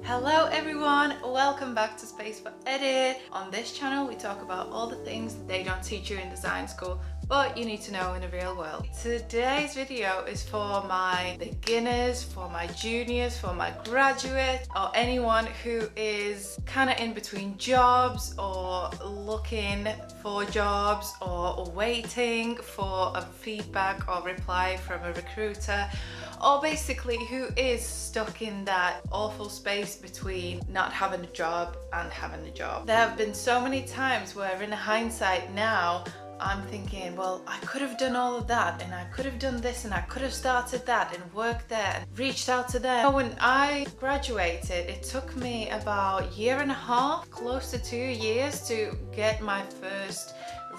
Hello everyone, welcome back to Space for Edit. On this channel we talk about all the things that they don't teach you in design school but you need to know in the real world. Today's video is for my beginners, for my juniors, for my graduates, or anyone who is kind of in between jobs or looking for jobs or waiting for a feedback or reply from a recruiter, or basically who is stuck in that awful space between not having a job and having a job. There have been so many times where in hindsight now I'm thinking, well, I could have done all of that and I could have done this and I could have started that and worked there and reached out to them. When I graduated, it took me about a year and a half, close to 2 years to get my first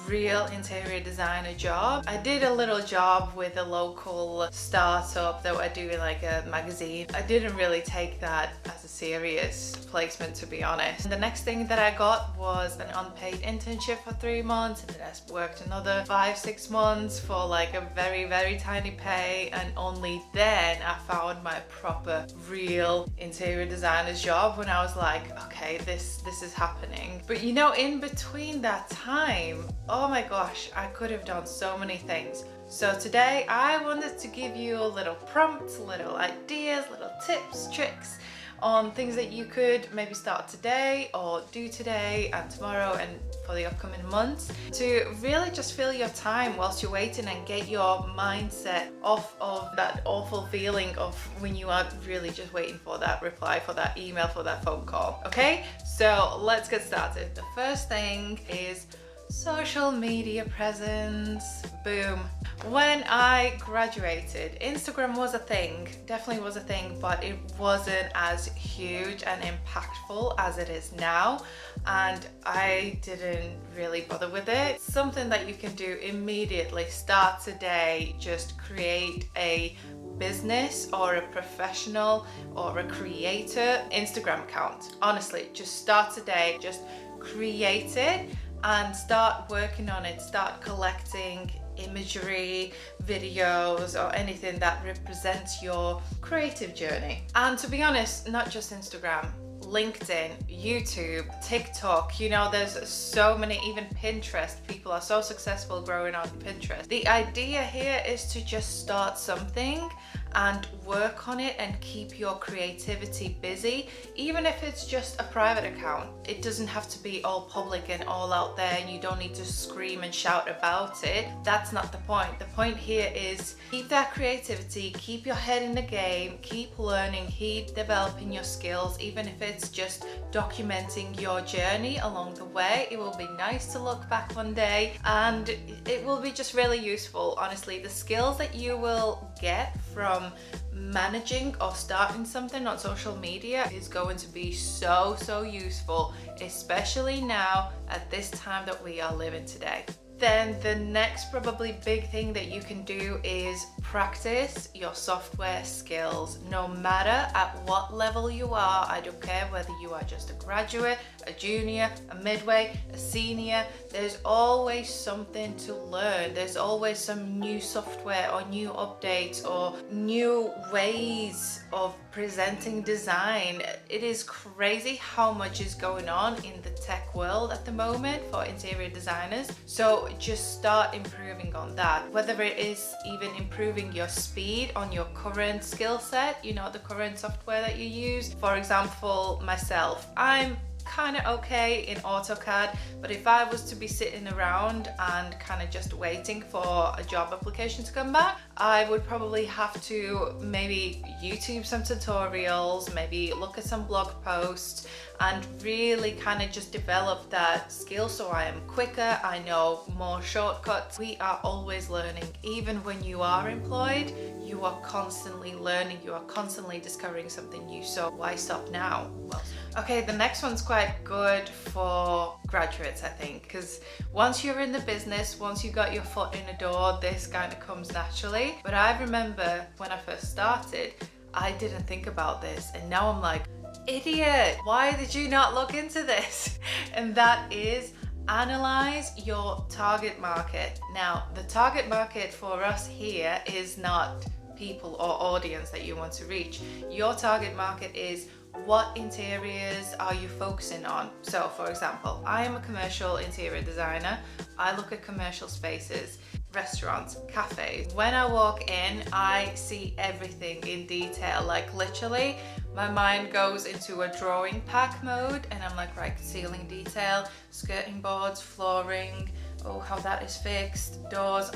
real interior designer job. I did a little job with a local startup that were doing like a magazine. I didn't really take that as a serious placement, to be honest. The next thing that I got was an unpaid internship for 3 months, and then I worked another 5-6 months for like a very tiny pay, and only then I found my proper real interior designer's job when I was like, okay, this is happening. But you know, in between that time, oh my gosh, I could have done so many things. So today I wanted to give you a little prompts, little ideas, little tips, tricks on things that you could maybe start today or do today and tomorrow and for the upcoming months to really just fill your time whilst you're waiting and get your mindset off of that awful feeling of when you are really just waiting for that reply, for that email, for that phone call. Okay, so let's get started. The first thing is social media presence. Boom. When I graduated, Instagram was a thing, definitely was a thing, but it wasn't as huge and impactful as it is now, and I didn't really bother with it. Something that you can do immediately, start today, just create a business or a professional or a creator Instagram account. Honestly, just start today, just create it and start working on it. Start collecting imagery, videos, or anything that represents your creative journey. And to be honest, not just Instagram, LinkedIn, YouTube, TikTok, you know, there's so many, even Pinterest. People are so successful growing on Pinterest. The idea here is to just start something and work on it and keep your creativity busy, even if it's just a private account. It doesn't have to be all public and all out there, and you don't need to scream and shout about it. That's not the point. The point here is keep that creativity, keep your head in the game, keep learning, keep developing your skills, even if it's just documenting your journey along the way. It will be nice to look back one day and it will be just really useful. Honestly, the skills that you will get from managing or starting something on social media is going to be so useful, especially now at this time that we are living today. Then the next probably big thing that you can do is practice your software skills, no matter at what level you are. I don't care whether you are just a graduate, a junior, a midway, a senior. There's always something to learn. There's always some new software or new updates or new ways of presenting design. It is crazy how much is going on in the tech world at the moment for interior designers. So just start improving on that, whether it is even improving your speed on your current skill set, you know, the current software that you use. For example, myself, I'm kind of okay in AutoCAD, but if I was to be sitting around and kind of just waiting for a job application to come back, I would probably have to maybe YouTube some tutorials, maybe look at some blog posts, and really kind of just develop that skill so I am quicker, I know more shortcuts. We are always learning. Even when you are employed, you are constantly learning, you are constantly discovering something new, so why stop now? Well, okay, the next one's quite good for graduates, I think, because once you're in the business, once you got your foot in the door, this kind of comes naturally. But I remember when I first started, I didn't think about this, and now I'm like, idiot, why did you not look into this? And that is analyze your target market. Now, the target market for us here is not people or audience that you want to reach. Your target market is what interiors are you focusing on? So for example, I am a commercial interior designer. I look at commercial spaces, restaurants, cafes. When I walk in, I see everything in detail. Like literally, my mind goes into a drawing pack mode and I'm like, right, ceiling detail, skirting boards, flooring, oh, how that is fixed, doors,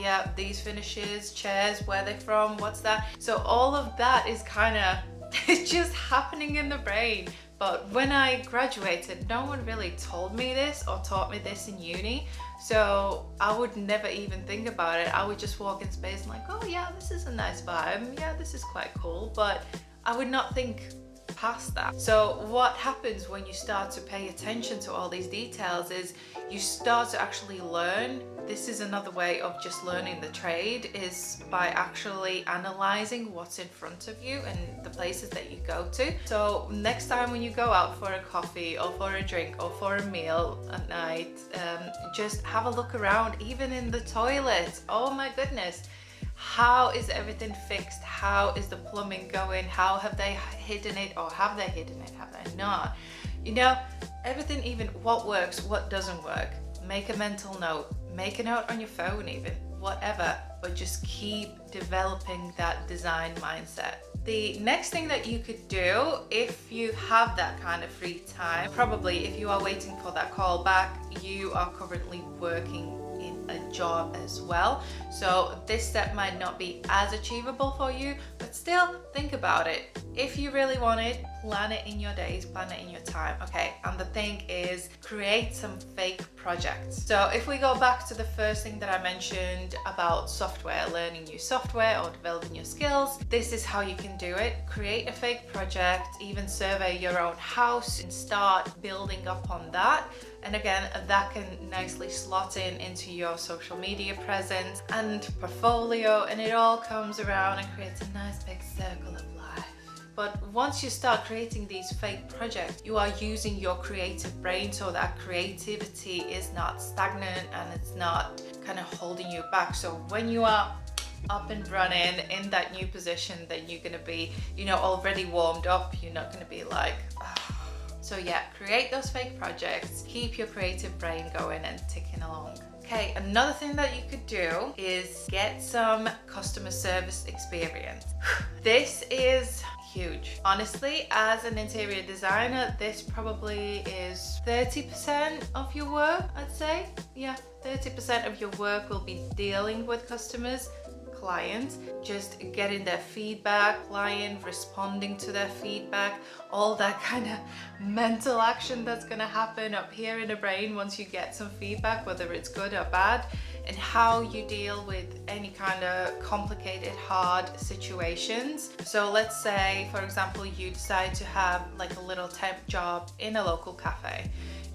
yeah, these finishes, chairs, where they're from, what's that? So all of that is kind of it's just happening in the brain. But when I graduated, no one really told me this or taught me this in uni. So I would never even think about it. I would just walk in space and like, oh yeah, this is a nice vibe. Yeah, this is quite cool. But I would not think past that. So what happens when you start to pay attention to all these details is you start to actually learn. This is another way of just learning the trade, is by actually analyzing what's in front of you and the places that you go to. So next time when you go out for a coffee or for a drink or for a meal at night, just have a look around, even in the toilet. Oh my goodness. How is everything fixed? How is the plumbing going? How have they hidden it, or have they hidden it? Have they not? You know, everything, even what works, what doesn't work. Make a mental note, make a note on your phone even, whatever, but just keep developing that design mindset. The next thing that you could do if you have that kind of free time, probably if you are waiting for that call back, you are currently working in a job as well. So this step might not be as achievable for you, but still think about it. If you really want it, plan it in your days, plan it in your time. Okay, and the thing is, create some fake projects. So if we go back to the first thing that I mentioned about software, learning new software or developing your skills, this is how you can do it. Create a fake project, even survey your own house and start building up on that. And again, that can nicely slot into your social media presence and portfolio, and it all comes around and creates a nice big circle of life. But once you start creating these fake projects, you are using your creative brain, so that creativity is not stagnant and it's not kind of holding you back. So when you are up and running in that new position, then you're going to be, you know, already warmed up. You're not going to be like, oh. So yeah, create those fake projects, keep your creative brain going and ticking along. Okay, another thing that you could do is get some customer service experience. This is huge. Honestly, as an interior designer, this probably is 30% of your work, I'd say. Yeah, 30% of your work will be dealing with customers, clients, just getting their feedback, client responding to their feedback, all that kind of mental action that's going to happen up here in the brain once you get some feedback, whether it's good or bad, and how you deal with any kind of complicated, hard situations. So let's say, for example, you decide to have like a little temp job in a local cafe.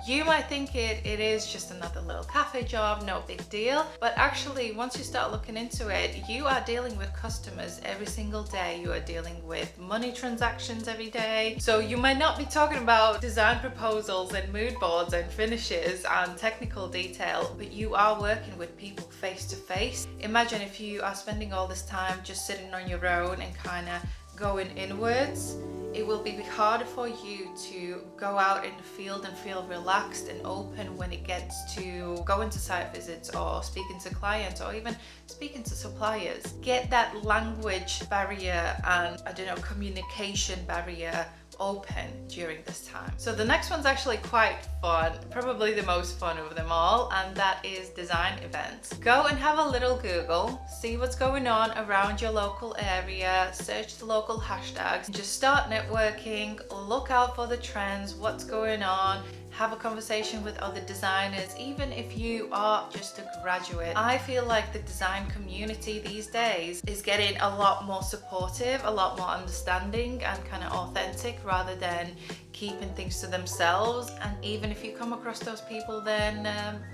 You might think it is just another little cafe job, no big deal. But actually, once you start looking into it, you are dealing with customers every single day. You are dealing with money transactions every day. So you might not be talking about design proposals and mood boards and finishes and technical detail, but you are working with people face to face. Imagine if you are spending all this time just sitting on your own and kind of going inwards. It will be harder for you to go out in the field and feel relaxed and open when it gets to going to site visits or speaking to clients or even speaking to suppliers. Get that language barrier and, I don't know, communication barrier open during this time. So the next one's actually quite fun, probably the most fun of them all, and that is design events. Go and have a little Google, see what's going on around your local area, search the local hashtags, just start networking, look out for the trends, what's going on, have a conversation with other designers, even if you are just a graduate. I feel like the design community these days is getting a lot more supportive, a lot more understanding and kind of authentic rather than keeping things to themselves. And even if you come across those people, then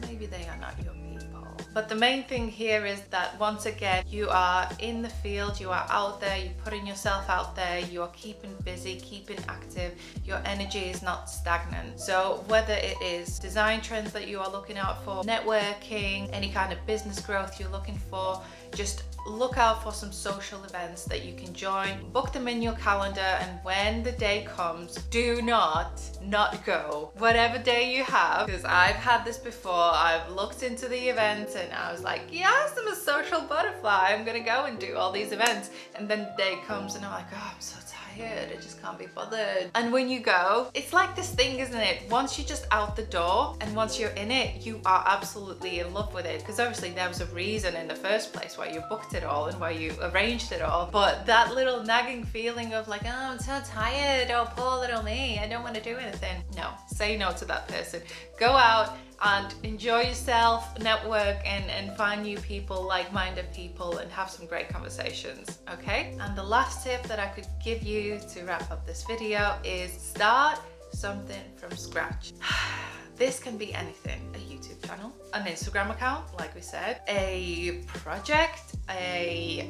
maybe they are not your people. But the main thing here is that once again, you are in the field, you are out there, you're putting yourself out there, you are keeping busy, keeping active, your energy is not stagnant. So whether it is design trends that you are looking out for, networking, any kind of business growth you're looking for, just look out for some social events that you can join, book them in your calendar, and when the day comes, do not go. Whatever day you have, because I've had this before, I've looked into the events and I was like, yes, I'm a social butterfly, I'm gonna go and do all these events. And then the day comes and I'm like, oh, I'm so tired, I just can't be bothered. And when you go, it's like this thing, isn't it? Once you're just out the door and once you're in it, you are absolutely in love with it, because obviously there was a reason in the first place why you booked it all and why you arranged it all. But that little nagging feeling of like, oh, I'm so tired, oh, poor little me, I don't want to do anything. No, say no to that person. Go out and enjoy yourself, network, and find new people, like-minded people, and have some great conversations, okay? And the last tip that I could give you to wrap up this video is start something from scratch. This can be anything: a YouTube channel, an Instagram account, like we said, a project, a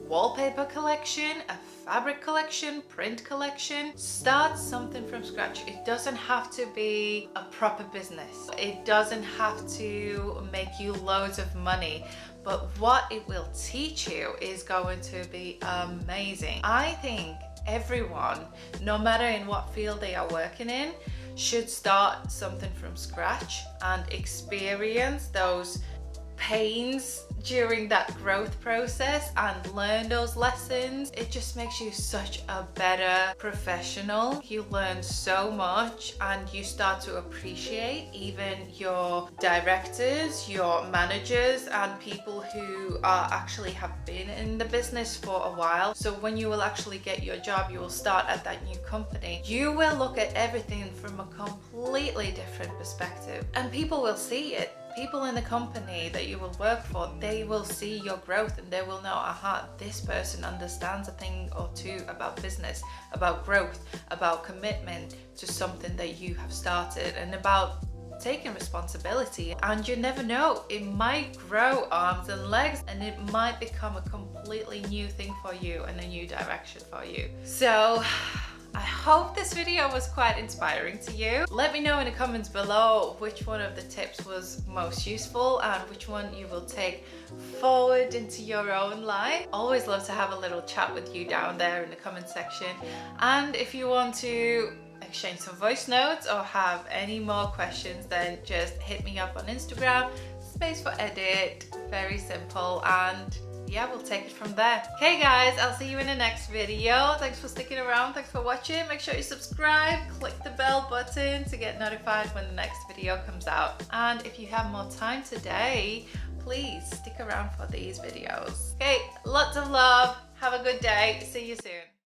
wallpaper collection, a fabric collection, print collection. Start something from scratch. It doesn't have to be a proper business. It doesn't have to make you loads of money. But what it will teach you is going to be amazing. I think everyone, no matter in what field they are working in, should start something from scratch and experience those pains during that growth process and learn those lessons. It just makes you such a better professional. You learn so much and you start to appreciate even your directors, your managers, and people who are actually have been in the business for a while. So when you will actually get your job, you will start at that new company, you will look at everything from a completely different perspective, and people will see it. People in the company that you will work for, they will see your growth and they will know, aha, this person understands a thing or two about business, about growth, about commitment to something that you have started, and about taking responsibility. And you never know, it might grow arms and legs and it might become a completely new thing for you and a new direction for you. So I hope this video was quite inspiring to you. Let me know in the comments below which one of the tips was most useful and which one you will take forward into your own life. Always love to have a little chat with you down there in the comment section. And if you want to exchange some voice notes or have any more questions, then just hit me up on Instagram, spaceforedit, very simple, and yeah, we'll take it from there. Okay guys, I'll see you in the next video. Thanks for sticking around, thanks for watching. Make sure you subscribe, click the bell button to get notified when the next video comes out. And if you have more time today, please stick around for these videos. Okay, lots of love, have a good day, see you soon.